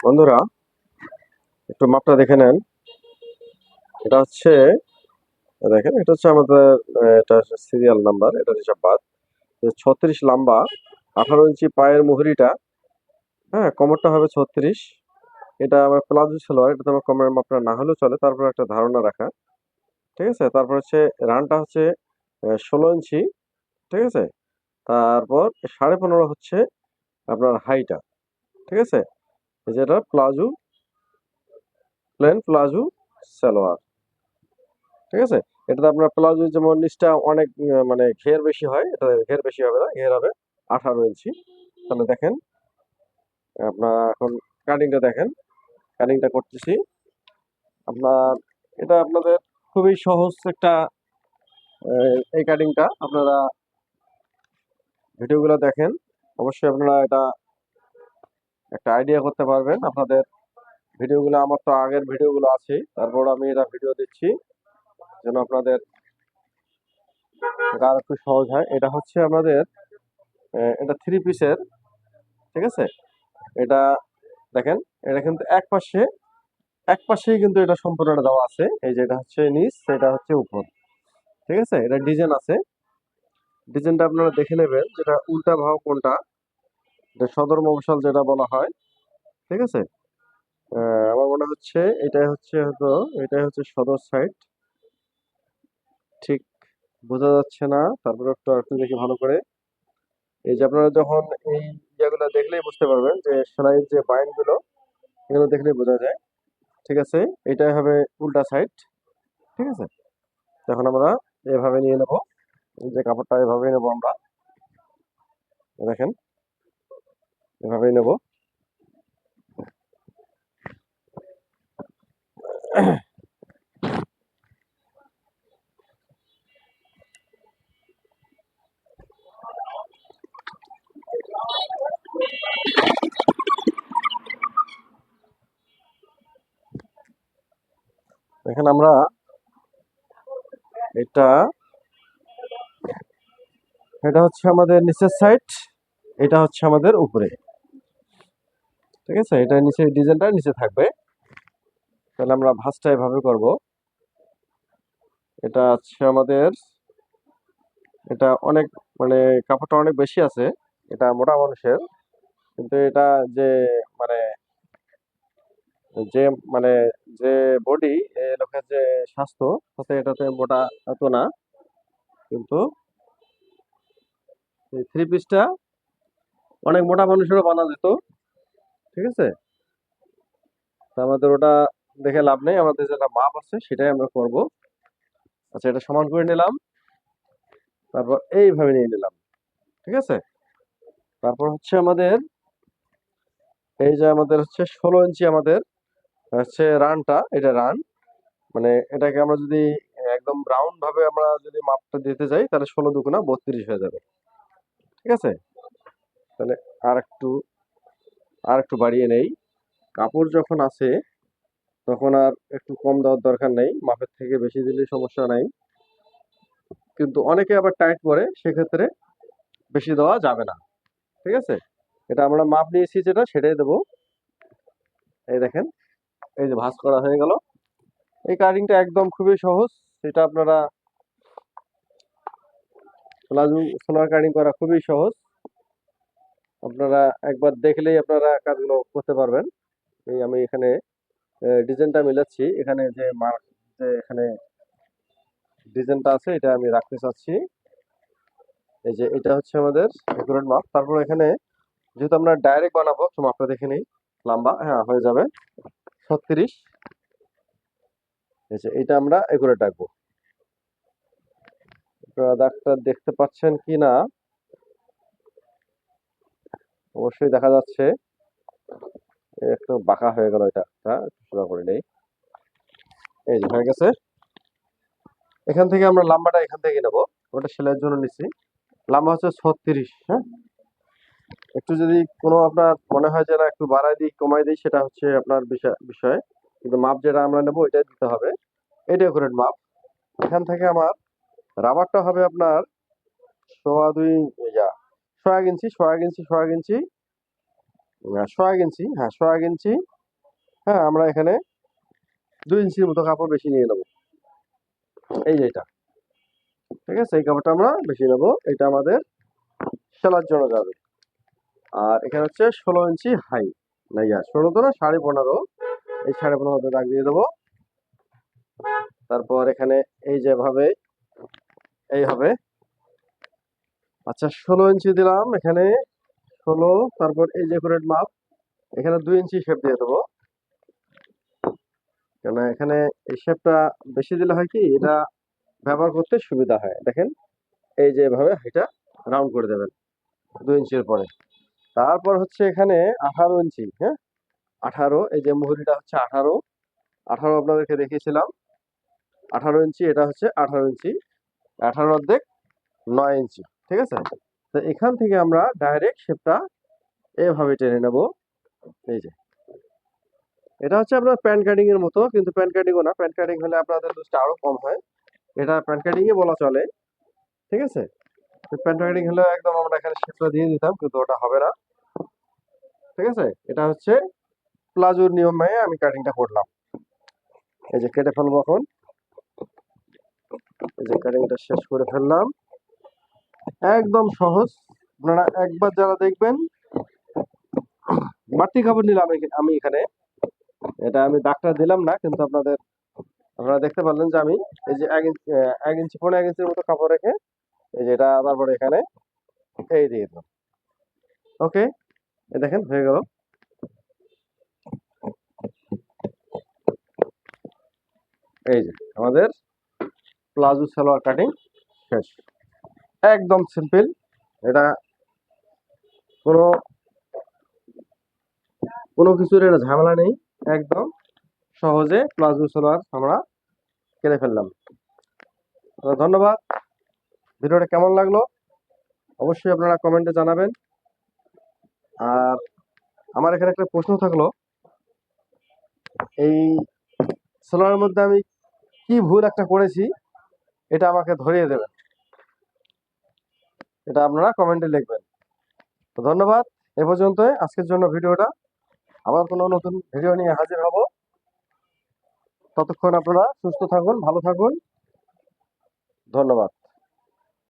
বন্ধুরা, একটু মাপটা দেখে নেন। এটা হচ্ছে দেখেন, এটা হচ্ছে আমাদের এটা সিরিয়াল নাম্বার, এটা হিসাব বাদ। 36 লম্বা, 18 ইঞ্চি পায়ের মুহুরিটা। হ্যাঁ, কোমরটা হবে 36। এটা আমার প্লাজো সালোয়ার, এটা আমার কোমরের মাপটা না হলেও চলে, তারপর একটা ধারণা রাখা। ঠিক আছে, তারপর হচ্ছে রানটা হচ্ছে 16 ইঞ্চি। ঠিক আছে, তারপর 15.5 হচ্ছে আপনার হাইটা। ঠিক আছে, এই যেটা প্লাজো, প্লেন প্লাজো সালোয়ার। ঠিক আছে, এটাতে আপনার প্লাজো যেমন নিচটা অনেক মানে ঘের বেশি হয়, এটা ঘের বেশি হবে না, ঘের হবে 18 ইঞ্চি। তাহলে দেখেন, আপনার এখন কাটিংটা দেখেন, কাটিংটা করতেছি আপনার। এটা আপনাদের খুবই সহজ একটা এই কাটিংটা আপনারা ভিডিওগুলো দেখেন, অবশ্যই আপনারা এটা একটা আইডিয়া করতে পারবেন। আপনাদের ভিডিওগুলো, আমার তো আগের ভিডিওগুলো আছে, তারপর আমি এটা ভিডিও দিচ্ছি যেন আপনাদের এটা আর একটু সহজ হয়। এটা হচ্ছে আমাদের এটা 3 পিসের। ঠিক আছে, এটা দেখেন, এটা কিন্তু এক পাশেই কিন্তু এটা সম্পূর্ণটা দেওয়া আছে। এই যে এটা হচ্ছে নিচ, এটা হচ্ছে উপর। ঠিক আছে, এটা ডিজাইন আছে, ডিজাইনটা আপনারা দেখে নেবেন, যেটা উল্টা ভাব কোনটা, এটা সদর মফস্বল যেটা বলা হয়। ঠিক আছে, আমার মনে হচ্ছে এটাই হচ্ছে, হয়তো এটাই হচ্ছে সদর সাইড। ঠিক বোঝা যাচ্ছে না, তারপরে একটু দেখি ভালো করে। এই যে আপনারা যখন এই ইয়েগুলো দেখলেই বুঝতে পারবেন যে সেলাইয়ের যে বাইন গুলো, এগুলো দেখলেই বোঝা যায়। ঠিক আছে, এটাই হবে উল্টা সাইড। ঠিক আছে, এখন আমরা এভাবে নিয়ে নেব, এই যে কাপড়টা এভাবেই নেব আমরা। দেখেন, এভাবেই নেব। দেখেন, আমরা এটা এটা হচ্ছে আমাদের নিচের সাইড, এটা হচ্ছে আমাদের উপরে। ঠিক আছে, এটা নিচে, ডিজাইনটা নিচে থাকবে। তাহলে আমরা ভাঁজটা এভাবে করব। এটা হচ্ছে আমাদের, এটা অনেক মানে কাপড়টা অনেক বেশি আছে, এটা মোটা মানুষের। কিন্তু এটা যে মানে যে মানে যে বডি, লোকের যে স্বাস্থ্য, তাতে এটাতে মোটা এত না। কিন্তু এই 3 পিসটা অনেক মোটা মানুষেরও বানা যেত। ঠিক আছে, তো আমাদের ওটা দেখে লাভ নেই, আমাদের যেটা মাপ আছে সেটাই আমরা করব। আচ্ছা, এটা সমান করে নিলাম, তারপর এইভাবে নিয়ে নিলাম। ঠিক আছে, তারপর হচ্ছে আমাদের এই যে আমাদের হচ্ছে 16 ইঞ্চি, আমাদের হচ্ছে রানটা, এটা রান মানে এটাকে আমরা যদি একদম রাউন্ড ভাবে আমরা যদি মাপটা দিতে যাই, তাহলে 16 দুগুণা 32 হয়ে যাবে। ঠিক আছে, তাহলে আর একটু আর একটু বাড়িয়ে নেই। কাপড় যখন আছে তখন আর একটু কম দেওয়ার দরকার নেই, মাপের থেকে বেশি দিলে সমস্যা নাই। কিন্তু অনেকে আবার টাইট করে, সেক্ষেত্রে বেশি দেওয়া যাবে না। ঠিক আছে, এটা আমরা মাপ নিয়েছি যেটা, সেটাই দেবো। এই দেখেন, এই যে ভাঁজ করা হয়ে গেল। এই কাটিংটা একদম খুবই সহজ, সেটা আপনারা প্লাজো সালোয়ার কাটিং করা খুবই সহজ। আপনারা একবার দেখলেই আপনারা কাজগুলো করতে পারবেন। এই আমি এখানে ডিজাইনটা মিলাচ্ছি, এখানে যে মার্ক, যে এখানে ডিজাইনটা আছে, এটা আমি রাখতে চাচ্ছি। এই যে এটা হচ্ছে আমাদের একুরেট মাপ। তারপর এখানে যেহেতু আমরা ডাইরেক্ট বানাবো, তো মাপটা দেখে নিই। লম্বা, হ্যাঁ, হয়ে যাবে 36। এই যে এটা আমরা একুরেট রাখবো। আপনারা দাগটা দেখতে পাচ্ছেন কি না, অবশ্যই দেখা যাচ্ছে। একটু বাঁকা হয়ে গেল, এটা একটু সোজা করে নেই। এই যে হয়ে গেছে। এখান থেকে আমরা লম্বাটা এখান থেকে নেবো, ওটা সেলাইয়ের জন্য নিচ্ছি। লম্বা হচ্ছে 36। হ্যাঁ, একটু যদি কোনো আপনার মনে হয় যে না একটু বাড়াই দিই কমাই দিই, সেটা হচ্ছে আপনার বিষয়। কিন্তু মাপ যেটা আমরা নেবো এটাই দিতে হবে, এটাই একুরেট মাপ। এখান থেকে আমার রাবারটা হবে আপনার সোয়া দুই, ইয়া, সোয়া ইঞ্চি, সোয়া ইঞ্চি, সোয়া ইঞ্চি, সোয়া ইঞ্চি, হ্যাঁ, সোয়া ইঞ্চি। হ্যাঁ, আমরা এখানে 2 ইঞ্চির মতো কাপড় বেশি নিয়ে নেবো। এই যে এটা, ঠিক আছে, এই কাপড়টা আমরা বেশি নেবো, এটা আমাদের সেলার জন্য যাবে। আর এখানে হচ্ছে 16 ইঞ্চি হাই, না 16 তো না, 15.5, এই 15.5 দাগ দিয়ে দেবো। তারপর এখানে এই যেভাবে এই হবে। আচ্ছা, 16 ইঞ্চি দিলাম এখানে, 16। তারপর এই যে করে মাপ, এখানে 2 ইঞ্চি শেপ দিয়ে দেবো। কেন এখানে এই শেপটা বেশি দিলে হয় কি, এটা ব্যবহার করতে সুবিধা হয়। দেখেন, এই যে এভাবে এটা রাউন্ড করে দেবেন 2 ইঞ্চির পরে। তারপর হচ্ছে এখানে 18 ইঞ্চি, হ্যাঁ 18, এই যে মুহুরিটা হচ্ছে 18, 18 আপনাদেরকে দেখিয়েছিলাম। 18 ইঞ্চি, এটা হচ্ছে 18 ইঞ্চি, 18 অর্ধেক 9 ইঞ্চি, ঠিক আছে। তো এখান থেকে আমরা ডাইরেক্ট শেপটা এভাবে টেনে নেব। এই যে এটা হচ্ছে আপনার প্যান্ট কাটিং এর মতো, কিন্তু প্যান্ট কাটিংও না, প্যান্ট কাটিং হলে আপনাদের লুজটা আরো কম হয়, এটা প্যান্ট কাটিংই বলা চলে, ঠিক আছে। প্যান্ট কাটিং হলে একদম আমরা এখানে শেপটা দিয়ে দিতাম, কিন্তু ওটা হবে না, ঠিক আছে। এটা হচ্ছে প্লাজোর নিয়ম মেনে আমি কাটিংটা করলাম। এই যে কেটে ফেলবো এখন, এই যে কাটিংটা শেষ করে ফেললাম, একদম সহজ। আপনারা একবার যারা দেখবেন, বাড়তি কাপড় নিলাম আমি এখানে, এটা আমি দাগটা দিলাম না, কিন্তু আপনারা দেখতে পারলেন যে আমি এই যে 1 ইঞ্চি, 1 ইঞ্চি 1.5 ইঞ্চির মতো কাপড় রেখে এই যে এটা তারপরে এখানে এই দিয়ে দিলাম। ওকে, এই দেখেন হয়ে গেল। এই যে আমাদের প্লাজো সালোয়ার কাটিং শেষ, একদম সিম্পল। এটা কোনো কোনো কিছুর এটা ঝামেলা নেই, একদম সহজে প্লাজো সালোয়ার আমরা কেটে ফেললাম। তো ধন্যবাদ। ভিডিওটা কেমন লাগলো অবশ্যই আপনারা কমেন্টে জানাবেন। আর আমার এখানে একটা প্রশ্ন থাকলো, এই সালোয়ারের মধ্যে আমি কি ভুল একটা করেছি, এটা আমাকে ধরিয়ে দেবেন, এটা আপনারা কমেন্টে লিখবেন। তো ধন্যবাদ, এ পর্যন্তই আজকের জন্য ভিডিওটা। আবার কোনো নতুন ভিডিও নিয়ে হাজির হব। ততক্ষণ আপনারা সুস্থ থাকুন, ভালো থাকুন, ধন্যবাদ।